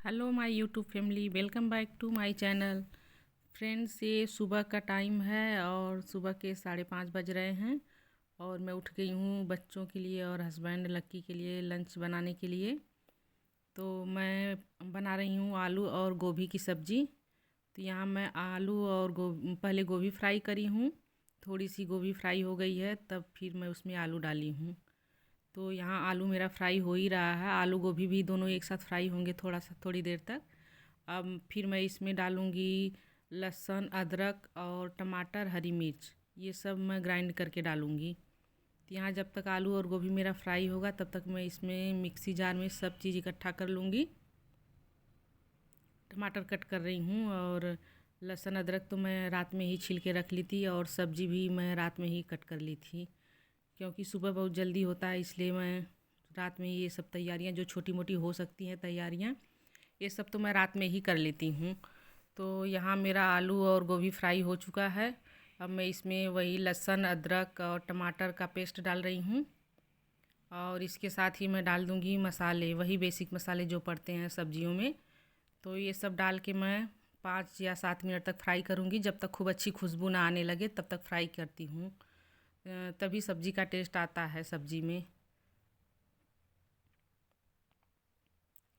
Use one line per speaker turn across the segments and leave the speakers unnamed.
Hello my YouTube family, welcome back to my channel. Friends, ये सुबह का time है और सुबह के 5:30 बज रहे हैं और मैं उठ गई हूँ बच्चों के लिए और हस्बैंड लक्की के लिए लंच बनाने के लिए। तो मैं बना रही हूँ आलू और गोभी की सब्ज़ी। तो यहाँ मैं आलू और पहले गोभी फ्राई करी हूँ। थोड़ी सी गोभी फ्राई हो गई है, तब फिर मैं उसमें आलू डाली हूँ। तो यहाँ आलू मेरा फ्राई हो ही रहा है। आलू गोभी भी दोनों एक साथ फ्राई होंगे थोड़ी देर तक। अब फिर मैं इसमें डालूँगी लहसुन, अदरक और टमाटर, हरी मिर्च, ये सब मैं ग्राइंड करके डालूँगी। तो यहाँ जब तक आलू और गोभी मेरा फ्राई होगा तब तक मैं इसमें मिक्सी जार में सब चीज़ इकट्ठा कर लूँगी। टमाटर कट कर रही हूँ और लहसुन अदरक तो मैं रात में ही छील के रख ली थी और सब्ज़ी भी मैं रात में ही कट कर ली थी, क्योंकि सुबह बहुत जल्दी होता है, इसलिए मैं रात में ये सब तैयारियां जो छोटी मोटी हो सकती हैं तैयारियां, ये सब तो मैं रात में ही कर लेती हूँ। तो यहाँ मेरा आलू और गोभी फ्राई हो चुका है। अब मैं इसमें वही लहसुन, अदरक और टमाटर का पेस्ट डाल रही हूँ और इसके साथ ही मैं डाल दूँगी मसाले, वही बेसिक मसाले जो पड़ते हैं सब्जियों में। तो ये सब डाल के मैं 5 या 7 मिनट तक फ्राई करूँगी। जब तक खूब अच्छी खुशबू ना आने लगे तब तक फ्राई करती हूँ, तभी सब्ज़ी का टेस्ट आता है सब्ज़ी में।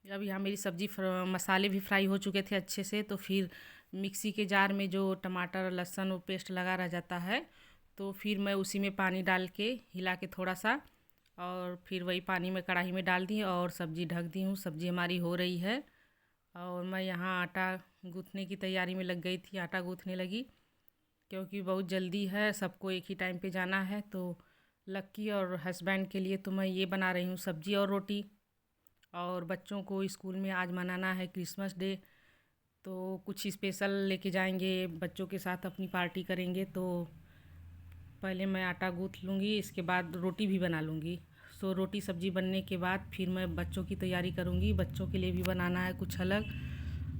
अब यहाँ मेरी सब्ज़ी मसाले भी फ्राई हो चुके थे अच्छे से। तो फिर मिक्सी के जार में जो टमाटर और लहसुन वो पेस्ट लगा रह जाता है, तो फिर मैं उसी में पानी डाल के हिला के थोड़ा सा, और फिर वही पानी में कढ़ाई में डाल दी और सब्ज़ी ढक दी हूँ। सब्ज़ी हमारी हो रही है और मैं यहाँ आटा गूँथने की तैयारी में लग गई थी, आटा गूँथने लगी, क्योंकि बहुत जल्दी है, सबको एक ही टाइम पे जाना है। तो लक्की और हस्बैंड के लिए तो मैं ये बना रही हूँ सब्ज़ी और रोटी। और बच्चों को स्कूल में आज मनाना है क्रिसमस डे, तो कुछ स्पेशल लेके जाएंगे, बच्चों के साथ अपनी पार्टी करेंगे। तो पहले मैं आटा गूँथ लूँगी, इसके बाद रोटी भी बना लूँगी। सो रोटी सब्ज़ी बनने के बाद फिर मैं बच्चों की तैयारी करूँगी। बच्चों के लिए भी बनाना है कुछ अलग।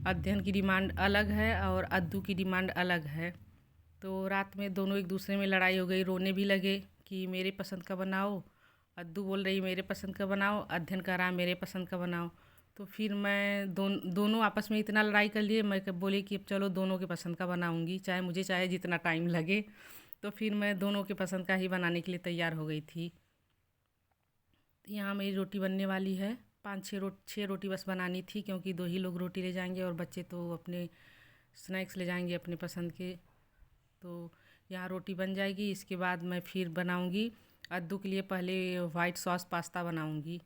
अध्ययन की डिमांड अलग है और अद्दू की डिमांड अलग है। तो रात में दोनों एक दूसरे में लड़ाई हो गई, रोने भी लगे कि मेरे पसंद का बनाओ। अद्दू बोल रही मेरे पसंद का बनाओ, अध्ययन कर रहा मेरे पसंद का बनाओ। तो फिर मैं दोनों आपस में इतना लड़ाई कर लिए, मैं बोली कि अब चलो दोनों के पसंद का बनाऊंगी, चाहे जितना टाइम लगे। तो फिर मैं दोनों के पसंद का ही बनाने के लिए तैयार हो गई थी। तो यहाँ मेरी रोटी बनने वाली है। 5-6 रोटी बस बनानी थी, क्योंकि 2 ही लोग रोटी ले जाएंगे और बच्चे तो अपने स्नैक्स ले जाएंगे अपने पसंद के। तो यहाँ रोटी बन जाएगी, इसके बाद मैं फिर बनाऊंगी अद्दू के लिए। पहले वाइट सॉस पास्ता बनाऊंगी।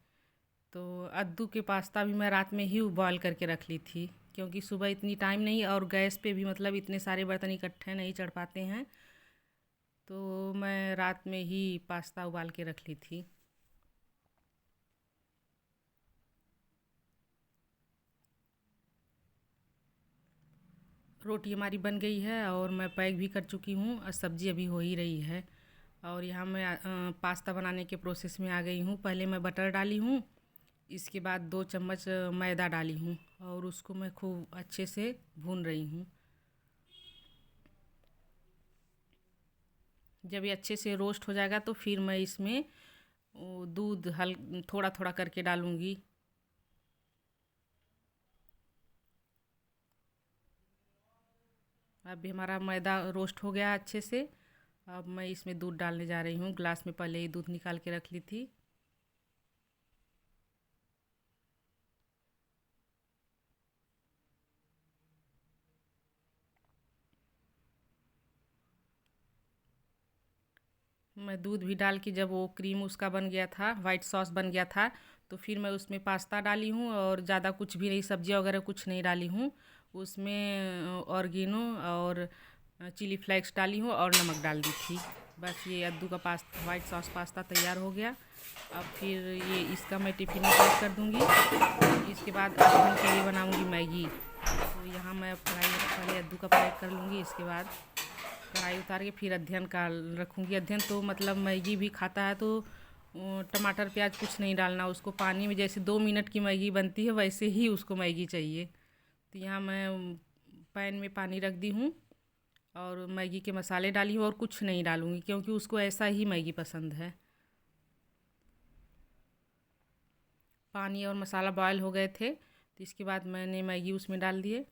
तो अद्दू के पास्ता भी मैं रात में ही बॉयल करके रख ली थी, क्योंकि सुबह इतनी टाइम नहीं और गैस पे भी मतलब इतने सारे बर्तन इकट्ठे नहीं चढ़ पाते हैं। तो मैं रात में ही पास्ता उबाल के रख ली थी। रोटी हमारी बन गई है और मैं पैक भी कर चुकी हूँ और सब्ज़ी अभी हो ही रही है। और यहाँ मैं पास्ता बनाने के प्रोसेस में आ गई हूँ। पहले मैं बटर डाली हूँ, इसके बाद 2 चम्मच मैदा डाली हूँ और उसको मैं खूब अच्छे से भून रही हूँ। जब ये अच्छे से रोस्ट हो जाएगा तो फिर मैं इसमें दूध थोड़ा थोड़ा करके डालूँगी। अभी हमारा मैदा रोस्ट हो गया अच्छे से। अब मैं इसमें दूध डालने जा रही हूँ। ग्लास में पहले ही दूध निकाल के रख ली थी। मैं दूध भी डाल के जब वो क्रीम उसका बन गया था, वाइट सॉस बन गया था, तो फिर मैं उसमें पास्ता डाली हूँ और ज़्यादा कुछ भी नहीं, सब्जियाँ वगैरह कुछ नहीं डाली हूँ। उसमें ऑर्गेनो और चिली फ्लेक्स डाली हूँ और नमक डाल दी थी। बस ये अद्दू का पास्ता, वाइट सॉस पास्ता तैयार हो गया। अब फिर ये इसका मैं टिफ़िन में पैक कर दूँगी। इसके बाद अध्ययन के लिए बनाऊँगी मैगी। तो यहाँ मैं फ्राई पहले अद्दू का पैक कर लूँगी, इसके बाद कढ़ाई उतार के फिर अध्ययन का रखूँगी। अध्ययन तो मतलब मैगी भी खाता है, तो टमाटर प्याज कुछ नहीं डालना उसको। पानी में जैसे 2 मिनट की मैगी बनती है वैसे ही उसको मैगी चाहिए। तो यहाँ मैं पैन में पानी रख दी हूँ और मैगी के मसाले डाली हूँ और कुछ नहीं डालूँगी, क्योंकि उसको ऐसा ही मैगी पसंद है। पानी और मसाला बॉयल हो गए थे, तो इसके बाद मैंने मैगी उसमें डाल दिए।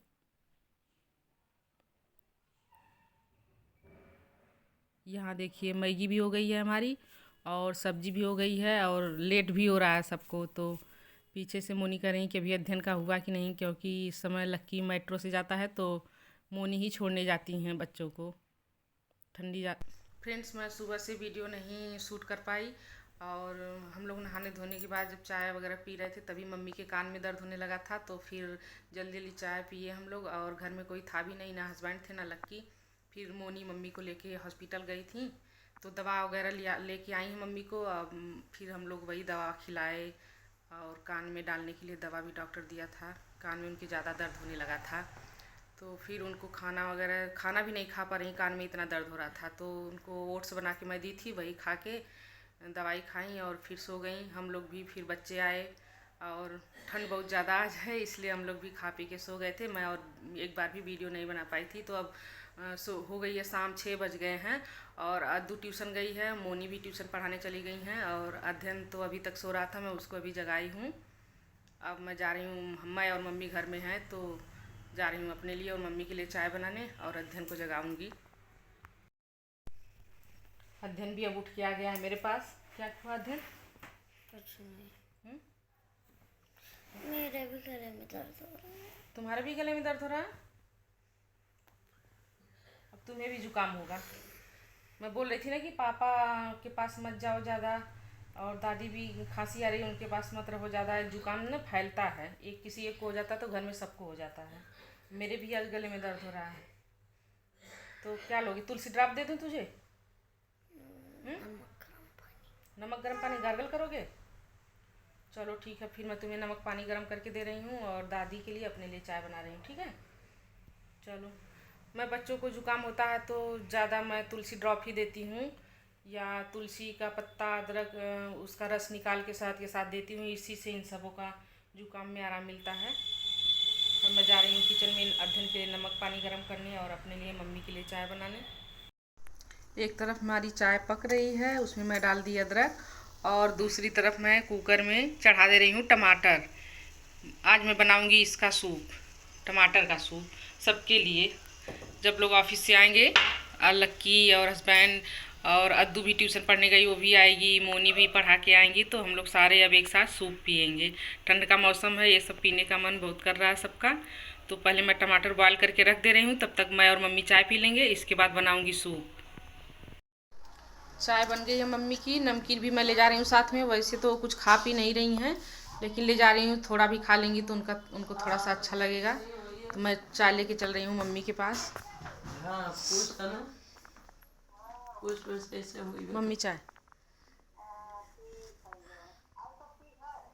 यहाँ देखिए मैगी भी हो गई है हमारी और सब्जी भी हो गई है और लेट भी हो रहा है सबको। तो पीछे से मोनी कह रही कि अभी अध्ययन का हुआ कि नहीं, क्योंकि इस समय लक्की मेट्रो से जाता है तो मोनी ही छोड़ने जाती हैं बच्चों को। ठंडी जा फ्रेंड्स, मैं सुबह से वीडियो नहीं शूट कर पाई और हम लोग नहाने धोने के बाद जब चाय वगैरह पी रहे थे तभी मम्मी के कान में दर्द होने लगा था। तो फिर जल्दी जल्दी चाय पिए हम लोग और घर में कोई था भी नहीं, ना हस्बैंड थे ना लक्की। फिर मोनी मम्मी को लेके हॉस्पिटल गई थी तो दवा वगैरह लेके आई हैं मम्मी को। फिर हम लोग वही दवा खिलाए और कान में डालने के लिए दवा भी डॉक्टर दिया था। कान में उनके ज़्यादा दर्द होने लगा था तो फिर उनको खाना भी नहीं खा पा रही, कान में इतना दर्द हो रहा था। तो उनको ओट्स बना के मैं दी थी, वही खा के दवाई खाई और फिर सो गई हम लोग भी। फिर बच्चे आए और ठंड बहुत ज़्यादा आज है इसलिए हम लोग भी खा पी के सो गए थे। मैं और एक बार भी वीडियो नहीं बना पाई थी। तो अब हो गई है शाम 6 बज गए हैं और अद्दू ट्यूशन गई है, मोनी भी ट्यूशन पढ़ाने चली गई हैं और अध्ययन तो अभी तक सो रहा था, मैं उसको अभी जगाई हूँ। अब मैं जा रही हूँ, मैं और मम्मी घर में हैं तो जा रही हूँ अपने लिए और मम्मी के लिए चाय बनाने और अध्ययन को जगाऊंगी। अध्ययन भी अब उठ के आ गया है मेरे पास। क्या हुआ अध्ययन?
कुछ नहीं। मेरे भी गले में दर्द हो रहा है।
तुम्हारे भी गले में दर्द हो रहा है? अब तुम्हें भी जुकाम होगा। मैं बोल रही थी ना कि पापा के पास मत जाओ ज़्यादा और दादी भी खांसी आ रही है उनके पास मत रहो ज़्यादा। जुकाम ना फैलता है, एक किसी एक को हो जाता है तो घर में सबको हो जाता है। मेरे भी आज गले में दर्द हो रहा है। तो क्या लोगी? तुलसी ड्राप दे दूँ तुझे? नमक गर्म पानी गार्गल करोगे? चलो ठीक है, फिर मैं तुम्हें नमक पानी गर्म करके दे रही हूँ और दादी के लिए अपने लिए चाय बना रही हूँ, ठीक है? चलो, मैं बच्चों को जुकाम होता है तो ज़्यादा मैं तुलसी ड्रॉप ही देती हूँ या तुलसी का पत्ता अदरक उसका रस निकाल के शहद के साथ देती हूँ। इसी से इन सबों का जुकाम में आराम मिलता है। और मैं जा रही हूँ किचन में अध्ययन के लिए नमक पानी गर्म करने और अपने लिए मम्मी के लिए चाय बनाने। एक तरफ हमारी चाय पक रही है, उसमें मैं डाल दी अदरक और दूसरी तरफ मैं कुकर में चढ़ा दे रही हूँ टमाटर। आज मैं बनाऊँगी इसका सूप, टमाटर का सूप सबके लिए। जब लोग ऑफिस से आएंगे, लक्की और हस्बैंड और अद्दू भी ट्यूशन पढ़ने गई, वो भी आएगी, मोनी भी पढ़ा के आएंगी तो हम लोग सारे अब एक साथ सूप पियेंगे। ठंड का मौसम है, ये सब पीने का मन बहुत कर रहा है सबका। तो पहले मैं टमाटर बॉयल करके रख दे रही हूँ, तब तक मैं और मम्मी चाय पी लेंगे, इसके बाद बनाऊँगी सूप। चाय बन गई है मम्मी की। नमकीन भी मैं ले जा रही हूँ साथ में। वैसे तो कुछ खा पी नहीं रही हैं लेकिन ले जा रही हूँ, थोड़ा भी खा लेंगी तो उनको थोड़ा सा अच्छा लगेगा। तो मैं चाय लेके चल रही हूँ मम्मी के पास।
हाँ, पूछ ना, पूछ कैसे हुई
मम्मी चाय।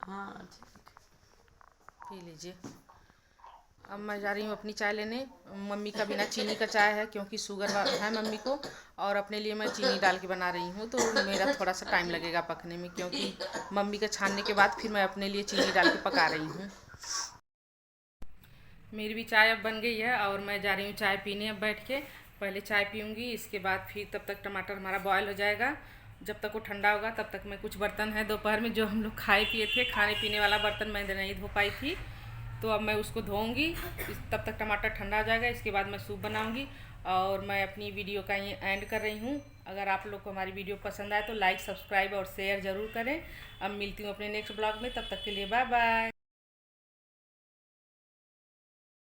हाँ ठीक,
पी लीजिए। अब मैं जा रही हूँ अपनी चाय लेने। मम्मी का बिना चीनी का चाय है क्योंकि शुगर है मम्मी को, और अपने लिए मैं चीनी डाल के बना रही हूँ तो मेरा थोड़ा सा टाइम लगेगा पकने में, क्योंकि मम्मी का छानने के बाद फिर मैं अपने लिए चीनी डाल के पका रही हूँ। मेरी भी चाय अब बन गई है और मैं जा रही हूँ चाय पीने। अब बैठ के पहले चाय पीऊँगी, इसके बाद फिर तब तक टमाटर हमारा बॉयल हो जाएगा। जब तक वो ठंडा होगा तब तक मैं कुछ बर्तन है दोपहर में जो हम लोग खाए पिए थे, खाने पीने वाला बर्तन मैं नहीं धो पाई थी तो अब मैं उसको धोऊंगी। तब तक टमाटर ठंडा हो जाएगा, इसके बाद मैं सूप बनाऊंगी। और मैं अपनी वीडियो का ये एंड कर रही हूँ। अगर आप लोग को हमारी वीडियो पसंद आए तो लाइक सब्सक्राइब और शेयर ज़रूर करें। अब मिलती हूँ अपने नेक्स्ट ब्लॉग में, तब तक के लिए बाय बाय।